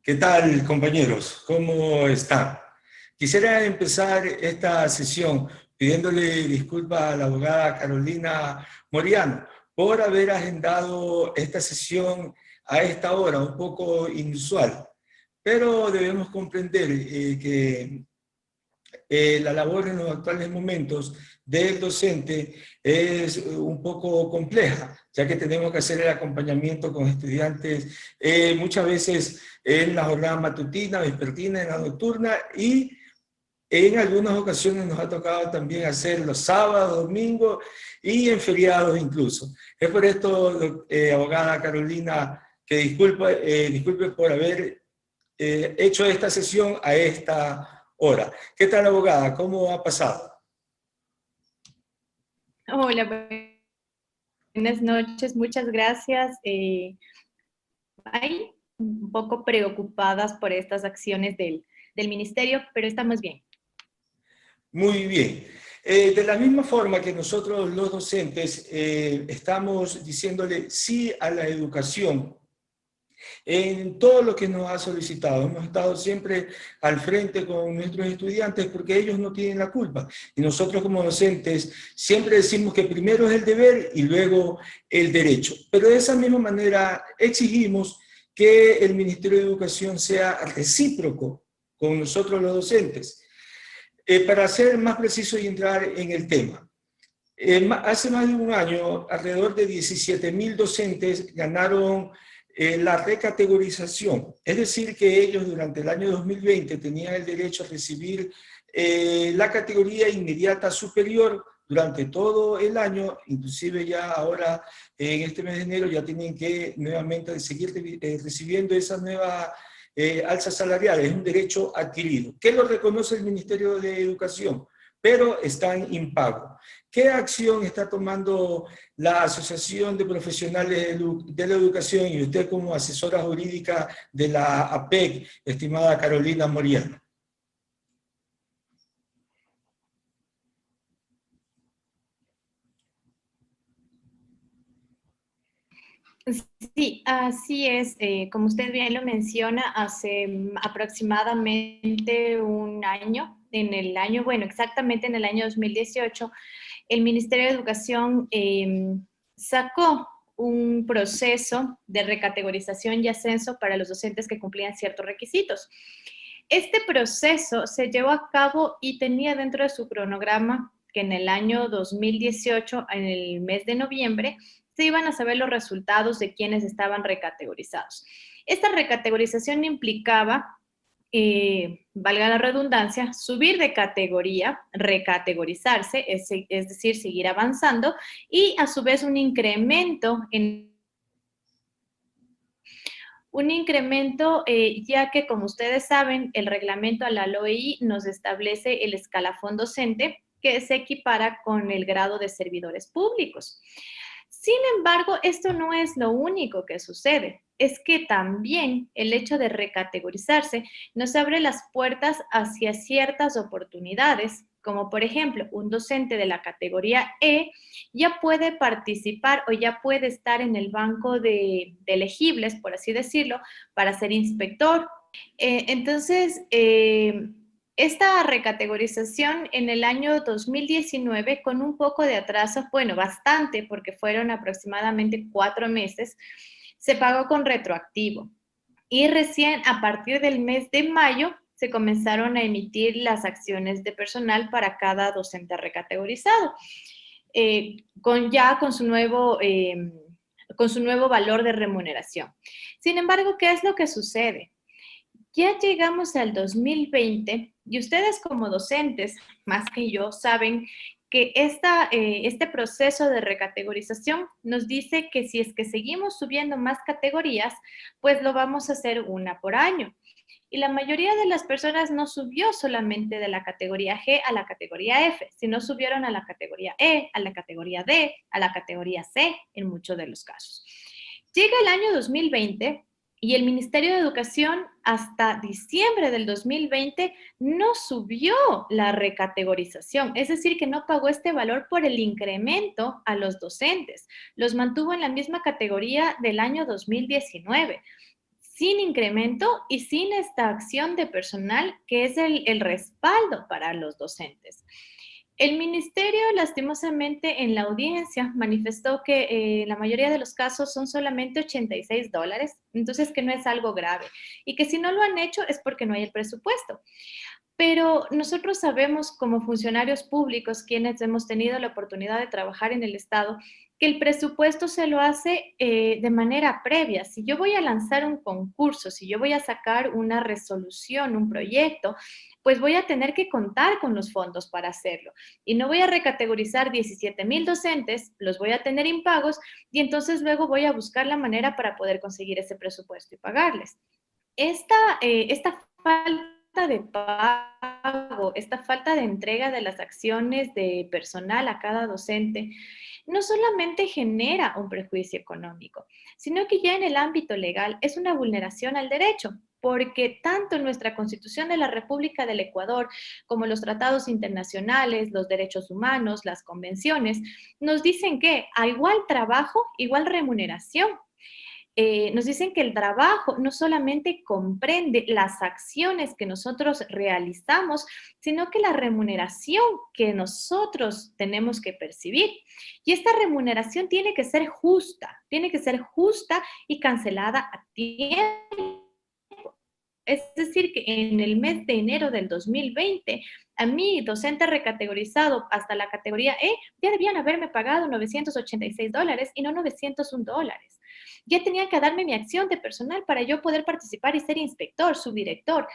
¿Qué tal, compañeros? ¿Cómo están? Quisiera empezar esta sesión pidiéndole disculpas a la abogada Carolina Moriano por haber agendado esta sesión a esta hora, un poco inusual. Pero debemos comprender que la labor en los actuales momentos del docente es un poco compleja, ya que tenemos que hacer el acompañamiento con estudiantes muchas veces en la jornada matutina, vespertina, en la nocturna, y en algunas ocasiones nos ha tocado también hacer los sábados, domingos y en feriados incluso. Es por esto, abogada Carolina, que disculpe por haber hecho esta sesión a esta hora. ¿Qué tal, abogada? ¿Cómo ha pasado? Hola, buenas noches, muchas gracias. Hay un poco preocupadas por estas acciones del ministerio, pero estamos bien. Muy bien. De la misma forma que nosotros los docentes estamos diciéndole sí a la educación en todo lo que nos ha solicitado. Hemos estado siempre al frente con nuestros estudiantes porque ellos no tienen la culpa. Y nosotros como docentes siempre decimos que primero es el deber y luego el derecho. Pero de esa misma manera exigimos que el Ministerio de Educación sea recíproco con nosotros los docentes. Para ser más preciso y entrar en el tema. Hace más de un año, alrededor de 17.000 docentes ganaron la recategorización. Es decir, que ellos durante el año 2020 tenían el derecho a recibir la categoría inmediata superior durante todo el año, inclusive ya ahora en este mes de enero ya tienen que nuevamente seguir recibiendo esa nueva alza salarial. Es un derecho adquirido, que lo reconoce el Ministerio de Educación, pero están impago. ¿Qué acción está tomando la Asociación de Profesionales de la Educación y usted como asesora jurídica de la APEC, estimada Carolina Moriano? Sí, así es. Como usted bien lo menciona, hace aproximadamente un año, exactamente en el año 2018, el Ministerio de Educación sacó un proceso de recategorización y ascenso para los docentes que cumplían ciertos requisitos. Este proceso se llevó a cabo y tenía dentro de su cronograma que en el año 2018, en el mes de noviembre, se iban a saber los resultados de quienes estaban recategorizados. Esta recategorización implicaba, valga la redundancia, subir de categoría, recategorizarse, es decir, seguir avanzando, y a su vez un incremento ya que, como ustedes saben, el reglamento a la LOEI nos establece el escalafón docente que se equipara con el grado de servidores públicos. Sin embargo, esto no es lo único que sucede. Es que también el hecho de recategorizarse nos abre las puertas hacia ciertas oportunidades, como por ejemplo, un docente de la categoría E ya puede participar o ya puede estar en el banco de elegibles, por así decirlo, para ser inspector. Entonces, esta recategorización en el año 2019, con un poco de atraso, bueno, bastante, porque fueron aproximadamente 4 meses, se pagó con retroactivo. Y recién a partir del mes de mayo se comenzaron a emitir las acciones de personal para cada docente recategorizado, con su nuevo valor de remuneración. Sin embargo, ¿qué es lo que sucede? Ya llegamos al 2020 y ustedes como docentes, más que yo, saben que este proceso de recategorización nos dice que si es que seguimos subiendo más categorías, pues lo vamos a hacer una por año. Y la mayoría de las personas no subió solamente de la categoría G a la categoría F, sino subieron a la categoría E, a la categoría D, a la categoría C, en muchos de los casos. Llega el año 2020 y el Ministerio de Educación hasta diciembre del 2020 no subió la recategorización, es decir, que no pagó este valor por el incremento a los docentes, los mantuvo en la misma categoría del año 2019. sin incremento y sin esta acción de personal que es el respaldo para los docentes. El ministerio, lastimosamente, en la audiencia manifestó que la mayoría de los casos son solamente $86, entonces que no es algo grave y que si no lo han hecho es porque no hay el presupuesto. Pero nosotros sabemos como funcionarios públicos, quienes hemos tenido la oportunidad de trabajar en el Estado, que el presupuesto se lo hace de manera previa. Si yo voy a lanzar un concurso, si yo voy a sacar una resolución, un proyecto, pues voy a tener que contar con los fondos para hacerlo. Y no voy a recategorizar 17,000 docentes, los voy a tener impagos y entonces luego voy a buscar la manera para poder conseguir ese presupuesto y pagarles. Esta falta de pago, esta falta de entrega de las acciones de personal a cada docente, no solamente genera un prejuicio económico, sino que ya en el ámbito legal es una vulneración al derecho, porque tanto en nuestra Constitución de la República del Ecuador como los tratados internacionales, los derechos humanos, las convenciones, nos dicen que a igual trabajo, igual remuneración. Nos dicen que el trabajo no solamente comprende las acciones que nosotros realizamos, sino que la remuneración que nosotros tenemos que percibir. Y esta remuneración tiene que ser justa y cancelada a tiempo. Es decir, que en el mes de enero del 2020, a mí, docente recategorizado hasta la categoría E, ya debían haberme pagado $986 y no $901. Ya tenían que darme mi acción de personal para yo poder participar y ser inspector, subdirector.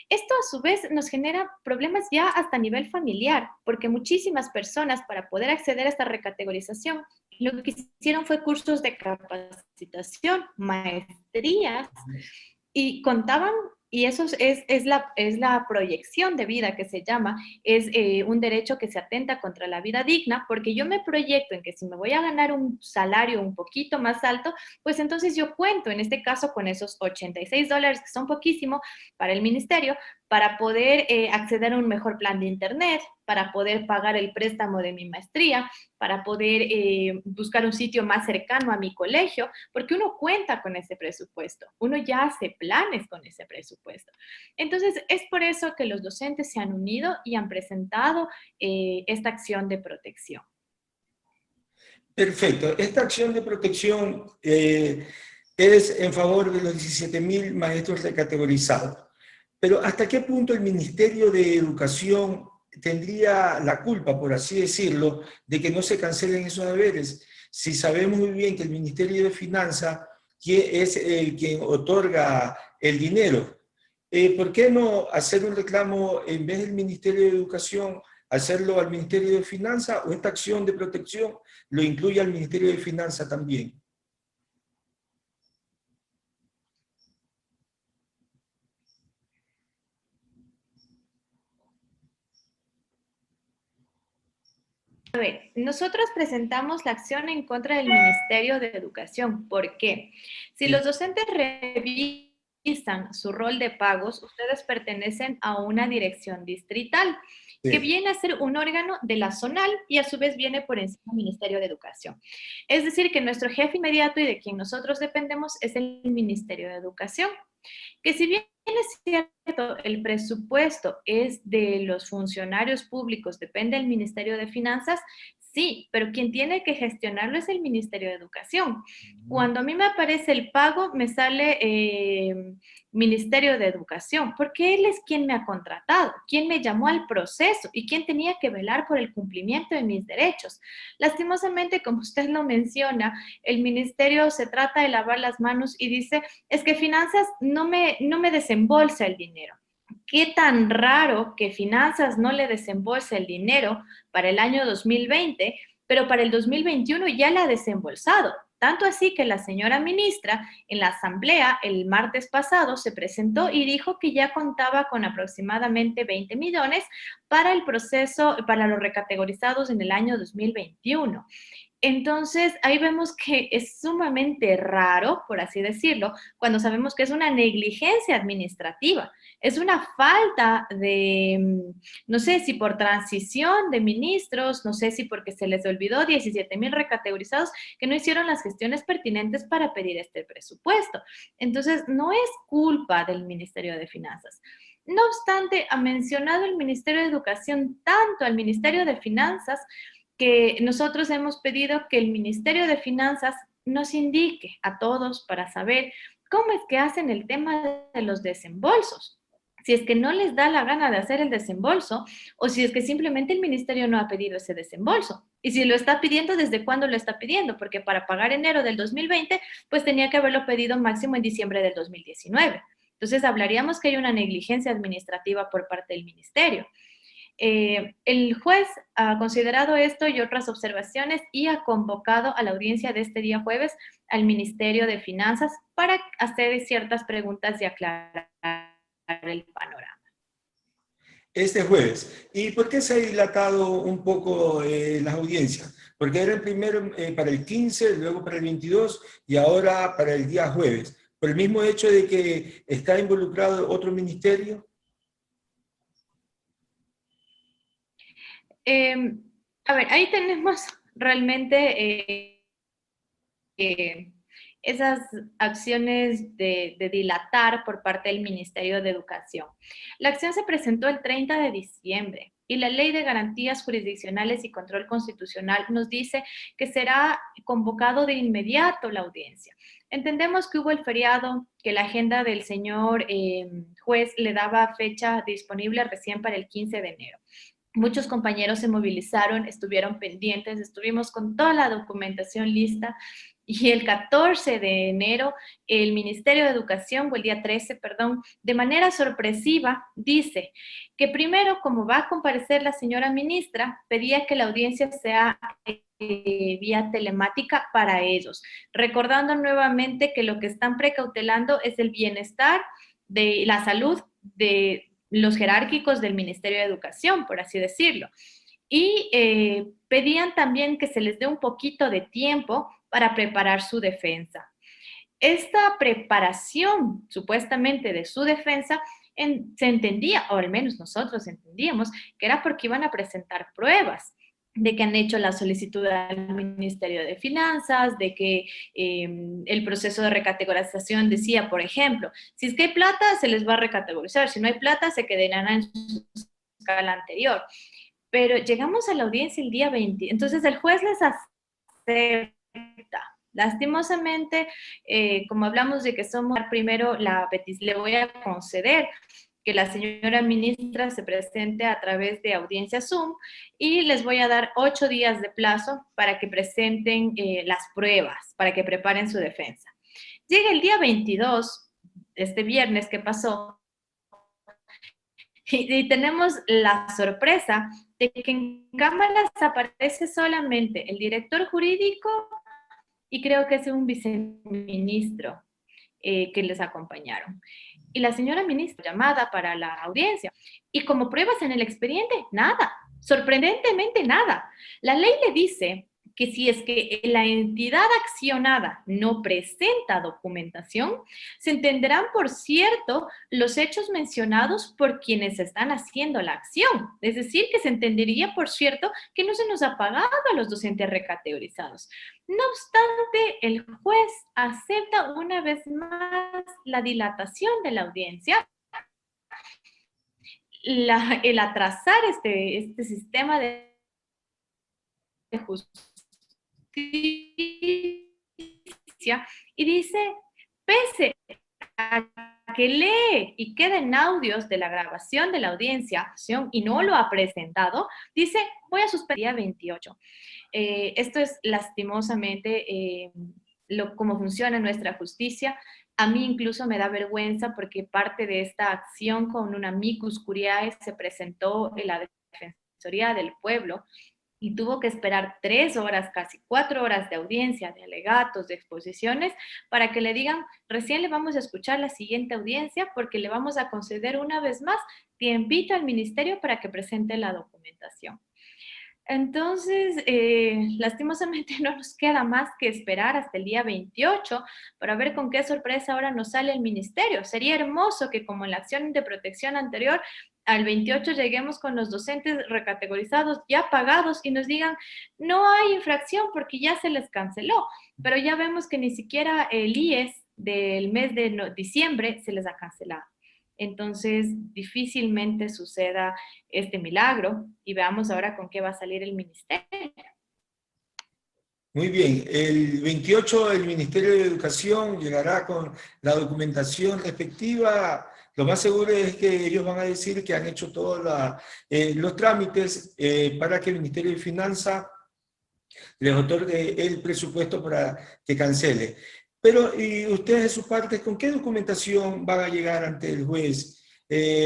Esto a su vez nos genera problemas ya hasta a nivel familiar, porque muchísimas personas para poder acceder a esta recategorización, lo que hicieron fue cursos de capacitación, maestrías, y contaban, y eso es la proyección de vida que se llama, es un derecho que se atenta contra la vida digna, porque yo me proyecto en que si me voy a ganar un salario un poquito más alto, pues entonces yo cuento, en este caso, con esos $86, que son poquísimo para el ministerio, para poder acceder a un mejor plan de internet, para poder pagar el préstamo de mi maestría, para poder buscar un sitio más cercano a mi colegio, porque uno cuenta con ese presupuesto, uno ya hace planes con ese presupuesto. Entonces, es por eso que los docentes se han unido y han presentado esta acción de protección. Perfecto. Esta acción de protección es en favor de los 17,000 maestros recategorizados. Pero ¿hasta qué punto el Ministerio de Educación tendría la culpa, por así decirlo, de que no se cancelen esos deberes? Si sabemos muy bien que el Ministerio de Finanzas es el quien otorga el dinero. ¿Por qué no hacer un reclamo en vez del Ministerio de Educación, hacerlo al Ministerio de Finanzas, o esta acción de protección lo incluye al Ministerio de Finanzas también? A ver, nosotros presentamos la acción en contra del Ministerio de Educación. ¿Por qué? Si los docentes revisan su rol de pagos, ustedes pertenecen a una dirección distrital, que Sí. viene a ser un órgano de la zonal y a su vez viene por encima del Ministerio de Educación. Es decir, que nuestro jefe inmediato y de quien nosotros dependemos es el Ministerio de Educación. Que si bien es cierto, el presupuesto es de los funcionarios públicos, depende del Ministerio de Finanzas, sí, pero quien tiene que gestionarlo es el Ministerio de Educación. Cuando a mí me aparece el pago, me sale Ministerio de Educación, porque él es quien me ha contratado, quien me llamó al proceso y quien tenía que velar por el cumplimiento de mis derechos. Lastimosamente, como usted lo menciona, el ministerio se trata de lavar las manos y dice, es que Finanzas no me desembolsa el dinero. ¿Qué tan raro que Finanzas no le desembolse el dinero para el año 2020, pero para el 2021 ya le ha desembolsado? Tanto así que la señora ministra en la asamblea el martes pasado se presentó y dijo que ya contaba con aproximadamente 20 millones para el proceso, para los recategorizados en el año 2021. Entonces, ahí vemos que es sumamente raro, por así decirlo, cuando sabemos que es una negligencia administrativa, es una falta de, no sé si por transición de ministros, no sé si porque se les olvidó 17,000 recategorizados que no hicieron las gestiones pertinentes para pedir este presupuesto. Entonces, no es culpa del Ministerio de Finanzas. No obstante, ha mencionado el Ministerio de Educación tanto al Ministerio de Finanzas que nosotros hemos pedido que el Ministerio de Finanzas nos indique a todos para saber cómo es que hacen el tema de los desembolsos. Si es que no les da la gana de hacer el desembolso o si es que simplemente el ministerio no ha pedido ese desembolso. Y si lo está pidiendo, ¿desde cuándo lo está pidiendo? Porque para pagar enero del 2020, pues tenía que haberlo pedido máximo en diciembre del 2019. Entonces, hablaríamos que hay una negligencia administrativa por parte del ministerio. El juez ha considerado esto y otras observaciones y ha convocado a la audiencia de este día jueves al Ministerio de Finanzas para hacer ciertas preguntas y aclarar el panorama. Este jueves. ¿Y por qué se ha dilatado un poco las audiencias? Porque era el primero para el 15, luego para el 22 y ahora para el día jueves. ¿Por el mismo hecho de que está involucrado otro ministerio? Eh, a ver, ahí tenemos realmente esas acciones de dilatar por parte del Ministerio de Educación. La acción se presentó el 30 de diciembre y la Ley de Garantías Jurisdiccionales y Control Constitucional nos dice que será convocado de inmediato la audiencia. Entendemos que hubo el feriado, que la agenda del señor juez le daba fecha disponible recién para el 15 de enero. Muchos compañeros se movilizaron, estuvieron pendientes, estuvimos con toda la documentación lista y el 14 de enero el Ministerio de Educación, o el día 13, perdón, de manera sorpresiva dice que primero, como va a comparecer la señora ministra, pedía que la audiencia sea vía telemática para ellos, recordando nuevamente que lo que están precautelando es el bienestar de la salud de los jerárquicos del Ministerio de Educación, por así decirlo. Y pedían también que se les dé un poquito de tiempo para preparar su defensa. Esta preparación, supuestamente, de su defensa, se entendía, o al menos nosotros entendíamos, que era porque iban a presentar pruebas de que han hecho la solicitud al Ministerio de Finanzas, de que el proceso de recategorización decía, por ejemplo, si es que hay plata, se les va a recategorizar, si no hay plata, se quedarán en su escala anterior. Pero llegamos a la audiencia el día 20, entonces el juez les acepta. Lastimosamente, como hablamos de que somos primero, le voy a conceder que la señora ministra se presente a través de audiencia Zoom y les voy a dar 8 días de plazo para que presenten las pruebas, para que preparen su defensa. Llega el día 22, este viernes que pasó, y tenemos la sorpresa de que en cámaras aparece solamente el director jurídico y creo que es un viceministro que les acompañaron. Y la señora ministra llamada para la audiencia. Y como pruebas en el expediente, nada. Sorprendentemente nada. La ley le dice que si es que la entidad accionada no presenta documentación, se entenderán por cierto los hechos mencionados por quienes están haciendo la acción. Es decir, que se entendería por cierto que no se nos ha pagado a los docentes recategorizados. No obstante, el juez acepta una vez más la dilatación de la audiencia, el atrasar este sistema de justicia y dice, pese a que lee y queden audios de la grabación de la audiencia y no lo ha presentado, dice, voy a suspender el día 28. Esto es lastimosamente cómo funciona nuestra justicia. A mí incluso me da vergüenza porque parte de esta acción con un amicus curiae se presentó en la Defensoría del Pueblo y tuvo que esperar 3 horas, casi 4 horas de audiencia, de alegatos, de exposiciones, para que le digan, recién le vamos a escuchar la siguiente audiencia porque le vamos a conceder una vez más tiempito al ministerio para que presente la documentación. Entonces, lastimosamente no nos queda más que esperar hasta el día 28 para ver con qué sorpresa ahora nos sale el ministerio. Sería hermoso que, como en la acción de protección anterior, al 28 lleguemos con los docentes recategorizados ya pagados y nos digan, no hay infracción porque ya se les canceló, pero ya vemos que ni siquiera el IES del mes de diciembre se les ha cancelado. Entonces, difícilmente suceda este milagro y veamos ahora con qué va a salir el ministerio. Muy bien, el 28 el Ministerio de Educación llegará con la documentación respectiva. Lo más seguro es que ellos van a decir que han hecho todos los trámites para que el Ministerio de Finanzas les otorgue el presupuesto para que cancele. Pero, ¿y ustedes de su parte, con qué documentación van a llegar ante el juez,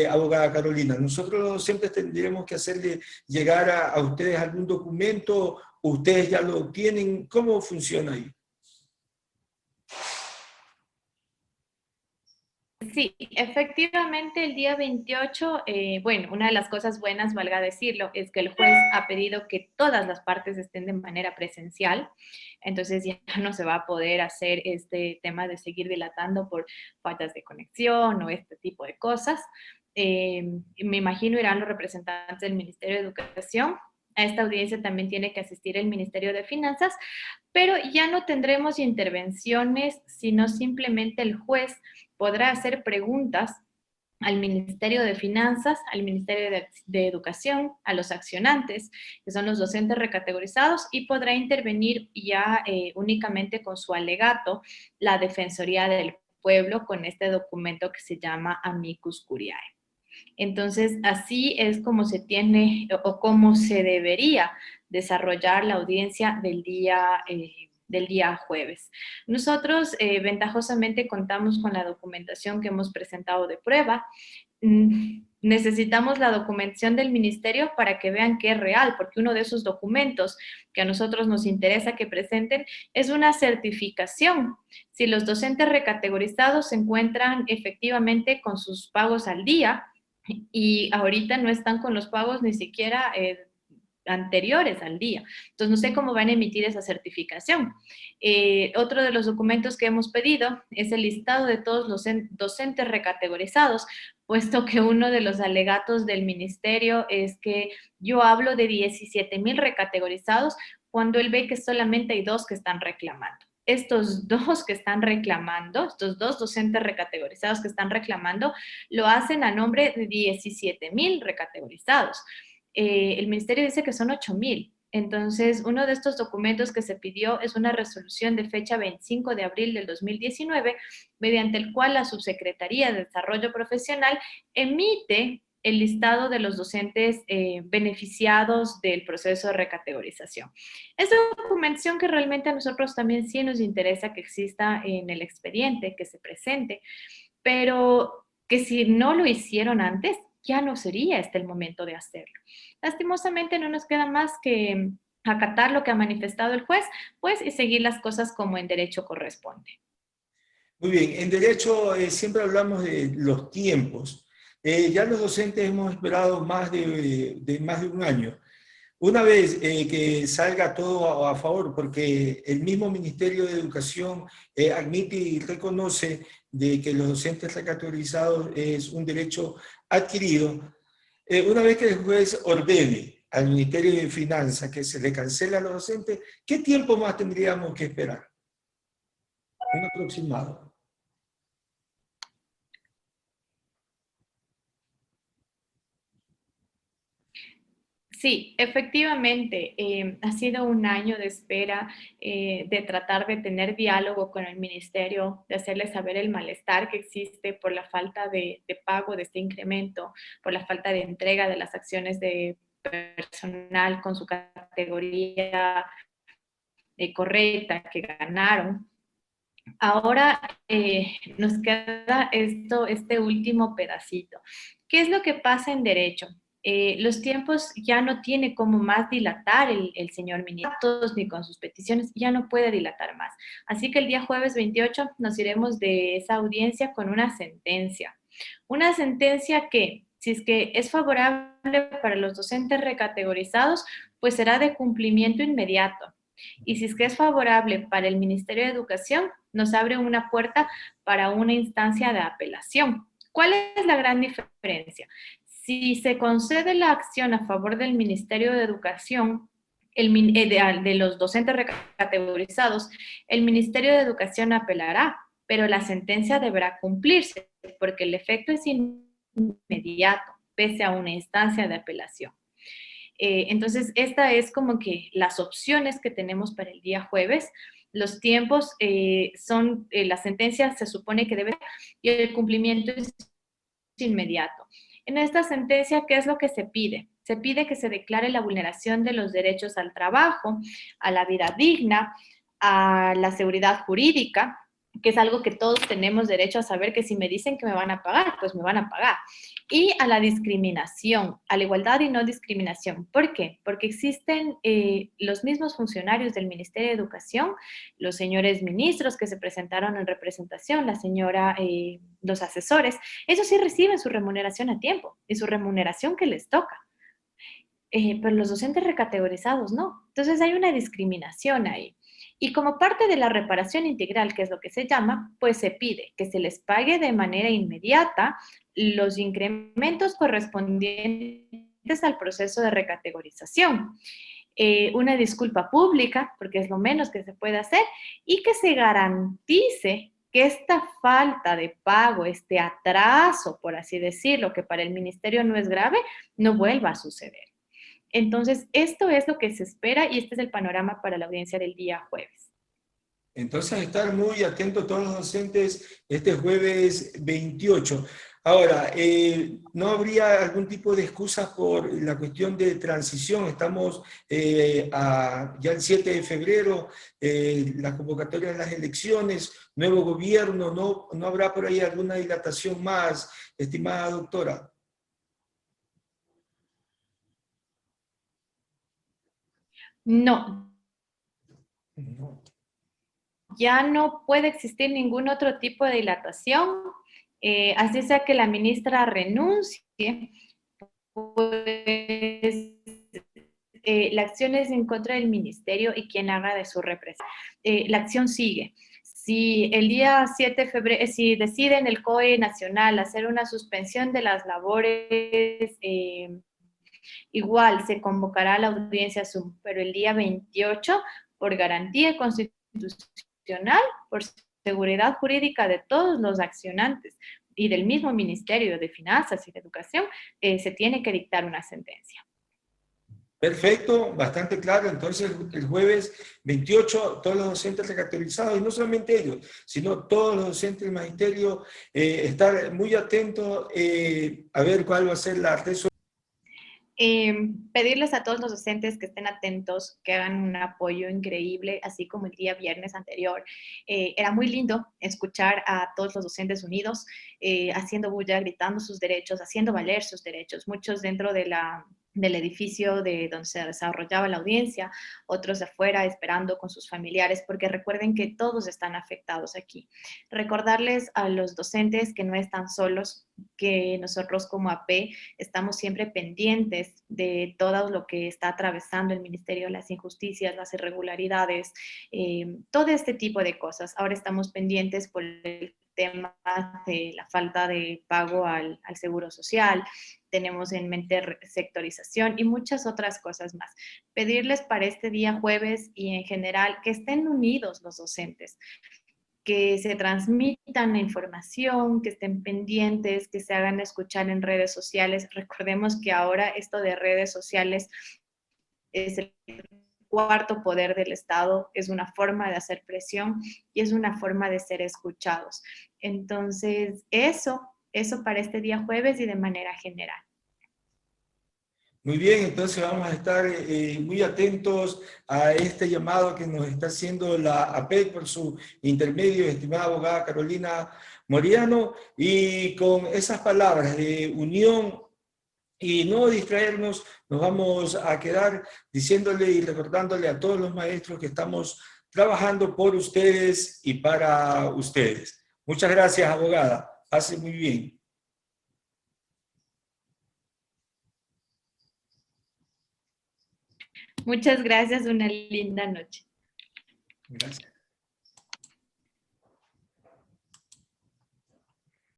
abogada Carolina? Nosotros siempre tendremos que hacerle llegar a ustedes algún documento, ustedes ya lo obtienen. ¿Cómo funciona ahí? Sí, efectivamente el día 28, bueno, una de las cosas buenas, valga decirlo, es que el juez ha pedido que todas las partes estén de manera presencial, entonces ya no se va a poder hacer este tema de seguir dilatando por faltas de conexión o este tipo de cosas. Me imagino irán los representantes del Ministerio de Educación. A esta audiencia también tiene que asistir el Ministerio de Finanzas, pero ya no tendremos intervenciones, sino simplemente el juez podrá hacer preguntas al Ministerio de Finanzas, al Ministerio de Educación, a los accionantes, que son los docentes recategorizados, y podrá intervenir ya únicamente con su alegato la Defensoría del Pueblo con este documento que se llama Amicus Curiae. Entonces, así es como se tiene o como se debería desarrollar la audiencia del día jueves. Nosotros ventajosamente contamos con la documentación que hemos presentado de prueba. Necesitamos la documentación del ministerio para que vean que es real, porque uno de esos documentos que a nosotros nos interesa que presenten es una certificación. Si los docentes recategorizados se encuentran efectivamente con sus pagos al día, y ahorita no están con los pagos ni siquiera anteriores al día. Entonces, no sé cómo van a emitir esa certificación. Otro de los documentos que hemos pedido es el listado de todos los docentes recategorizados, puesto que uno de los alegatos del ministerio es que yo hablo de 17,000 recategorizados cuando él ve que solamente hay 2 que están reclamando. Estos 2 que están reclamando, estos 2 docentes recategorizados que están reclamando, lo hacen a nombre de 17,000 recategorizados. El ministerio dice que son 8,000. Entonces, uno de estos documentos que se pidió es una resolución de fecha 25 de abril del 2019, mediante el cual la Subsecretaría de Desarrollo Profesional emite el listado de los docentes beneficiados del proceso de recategorización. Es documentación que realmente a nosotros también sí nos interesa que exista en el expediente, que se presente, pero que si no lo hicieron antes, ya no sería este el momento de hacerlo. Lastimosamente no nos queda más que acatar lo que ha manifestado el juez, pues, y seguir las cosas como en derecho corresponde. Muy bien, en derecho siempre hablamos de los tiempos. Ya los docentes hemos esperado más de un año. Una vez que salga todo a favor, porque el mismo Ministerio de Educación admite y reconoce de que los docentes recategorizados es un derecho adquirido, una vez que el juez ordene al Ministerio de Finanzas que se le cancele a los docentes, ¿qué tiempo más tendríamos que esperar? Un aproximado. Sí, efectivamente, ha sido un año de espera, de tratar de tener diálogo con el ministerio, de hacerles saber el malestar que existe por la falta de pago de este incremento, por la falta de entrega de las acciones de personal con su categoría correcta que ganaron. Ahora nos queda este último pedacito. ¿Qué es lo que pasa en derecho? Los tiempos ya no tiene como más dilatar el señor ministro, ni con sus peticiones, ya no puede dilatar más. Así que el día jueves 28 nos iremos de esa audiencia con una sentencia. Una sentencia que, si es que es favorable para los docentes recategorizados, pues será de cumplimiento inmediato. Y si es que es favorable para el Ministerio de Educación, nos abre una puerta para una instancia de apelación. ¿Cuál es la gran diferencia? Si se concede la acción a favor del Ministerio de Educación, de los docentes recategorizados, el Ministerio de Educación apelará, pero la sentencia deberá cumplirse porque el efecto es inmediato, pese a una instancia de apelación. Entonces, esta es como que las opciones que tenemos para el día jueves. Los tiempos son, la sentencia se supone que debe, y el cumplimiento es inmediato. En esta sentencia, ¿qué es lo que se pide? Se pide que se declare la vulneración de los derechos al trabajo, a la vida digna, a la seguridad jurídica, que es algo que todos tenemos derecho a saber, que si me dicen que me van a pagar, pues me van a pagar. Y a la discriminación, a la igualdad y no discriminación. ¿Por qué? Porque existen los mismos funcionarios del Ministerio de Educación, los señores ministros que se presentaron en representación, la señora, los asesores, ellos sí reciben su remuneración a tiempo y su remuneración que les toca. Pero los docentes recategorizados no. Entonces hay una discriminación ahí. Y como parte de la reparación integral, que es lo que se llama, pues se pide que se les pague de manera inmediata los incrementos correspondientes al proceso de recategorización. Una disculpa pública, porque es lo menos que se puede hacer, y que se garantice que esta falta de pago, este atraso, por así decirlo, que para el ministerio no es grave, no vuelva a suceder. Entonces, esto es lo que se espera y este es el panorama para la audiencia del día jueves. Entonces, estar muy atentos todos los docentes este jueves 28. Ahora, ¿no habría algún tipo de excusa por la cuestión de transición? Estamos ya el 7 de febrero, la convocatoria de las elecciones, nuevo gobierno, ¿no habrá por ahí alguna dilatación más, estimada doctora? No, No. ya no puede existir ningún otro tipo de dilatación, así sea que la ministra renuncie, pues la acción es en contra del ministerio y quien haga de su representación. La acción sigue. Si el día 7 de febrero, si deciden el COE nacional hacer una suspensión de las labores, igual se convocará a la audiencia Zoom, pero el día 28, por garantía constitucional, por seguridad jurídica de todos los accionantes y del mismo Ministerio de Finanzas y de Educación, se tiene que dictar una sentencia. Perfecto, bastante claro. Entonces, el jueves 28, todos los docentes recategorizados, y no solamente ellos, sino todos los docentes del magisterio, estar muy atentos a ver cuál va a ser la resolución. Pedirles a todos los docentes que estén atentos, que hagan un apoyo increíble, así como el día viernes anterior. Era muy lindo escuchar a todos los docentes unidos, haciendo bulla, gritando sus derechos, haciendo valer sus derechos, muchos dentro del edificio de donde se desarrollaba la audiencia, otros afuera esperando con sus familiares, porque recuerden que todos están afectados aquí. Recordarles a los docentes que no están solos, que nosotros como AP estamos siempre pendientes de todo lo que está atravesando el Ministerio, las injusticias, las irregularidades, todo este tipo de cosas. Ahora estamos pendientes por el tema de la falta de pago al Seguro Social, tenemos en mente sectorización y muchas otras cosas más. Pedirles para este día jueves y en general que estén unidos los docentes, que se transmitan la información, que estén pendientes, que se hagan escuchar en redes sociales. Recordemos que ahora esto de redes sociales es el cuarto poder del Estado, es una forma de hacer presión y es una forma de ser escuchados. Entonces, eso para este día jueves y de manera general. Muy bien, entonces vamos a estar muy atentos a este llamado que nos está haciendo la APEC por su intermedio, estimada abogada Carolina Moriano, y con esas palabras de unión y no distraernos, nos vamos a quedar diciéndole y recordándole a todos los maestros que estamos trabajando por ustedes y para ustedes. Muchas gracias, abogada. Pase muy bien. Muchas gracias, una linda noche. Gracias.